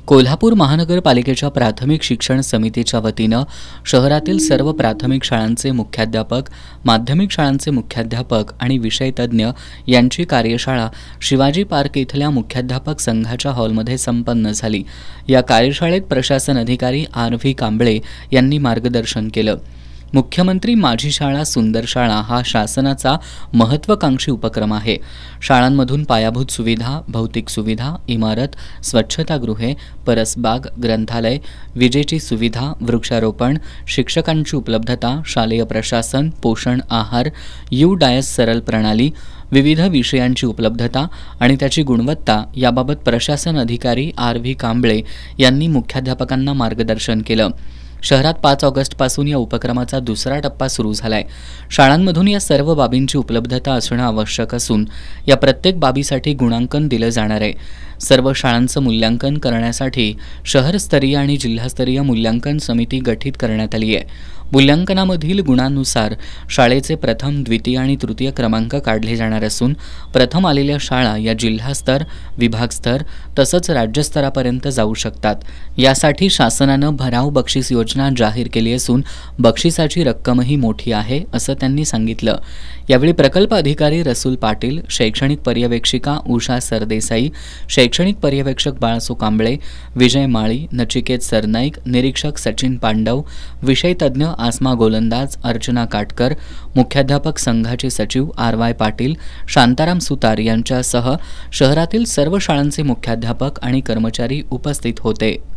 कोल्हापूर महानगरपालिकेच्या प्राथमिक शिक्षण समितीच्या वतीनं शहरातील सर्व प्राथमिक शाळांचे मुख्याध्यापक, माध्यमिक शाळांचे मुख्याध्यापक आणि विषयतज्ञ यांची कार्यशाळा शिवाजी पार्क इथल्या मुख्याध्यापक संघाच्या हॉलमध्ये संपन्न झाली। या कार्यशाळेत प्रशासन अधिकारी आर.व्ही. कांबळे यांनी मार्गदर्शन केलं। मुख्यमंत्री माझी शाळा सुंदर शाळा हा शासनाचा महत्त्वाकांक्षी उपक्रम आहे। शाळांमधून पायाभूत सुविधा, भौतिक सुविधा, इमारत, स्वच्छतागृहे, परसबाग, ग्रंथालय, विजेची सुविधा, वृक्षारोपण, शिक्षकांची उपलब्धता, शालेय प्रशासन, पोषण आहार, यू-डायस सरल प्रणाली, विविध विषयांची उपलब्धता आणि त्याची गुणवत्ता याबाबत प्रशासन अधिकारी आर.व्ही. कांबळे यांनी मुख्याध्यापकांना मार्गदर्शन केलं। शहरात 5 ऑगस्टपासून या उपक्रमाचा दुसरा टप्पा सुरू झालाय। शाळांमधून या सर्व बाबींची उपलब्धता असणं आवश्यक असून या प्रत्येक बाबीसाठी गुणांकन दिलं जाणार आहे। सर्व शाळांचं मूल्यांकन करण्यासाठी शहरस्तरीय आणि जिल्हास्तरीय मूल्यांकन समिती गठीत करण्यात आली आहे। मूल्यांकनामधील गुणांनुसार शाळेचे प्रथम, द्वितीय आणि तृतीय क्रमांक काढले जाणार असून प्रथम आलेल्या शाळा या जिल्हास्तर, विभागस्तर तसंच राज्यस्तरापर्यंत जाऊ शकतात। यासाठी शासनानं भराव बक्षीस योजना जाहीर केली असून बक्षिसाची रक्कमही मोठी आहे असं त्यांनी सांगितलं। यावेळी प्रकल्प अधिकारी रसूल पाटील, शैक्षणिक पर्यवेक्षिका उषा सरदेसाई, शैक्षणिक पर्यवेक्षक बाळासो कांबळे, विजय माळी, नचिकेत सरनाईक, निरीक्षक सचिन पांडव, विषयतज्ञ आसमा गोलंदाज, अर्चना काटकर, मुख्याध्यापक संघाचे सचिव आर.वाय. पाटील, शांताराम सुतार यांच्यासह शहरातील सर्व शाळांचे मुख्याध्यापक आणि कर्मचारी उपस्थित होते।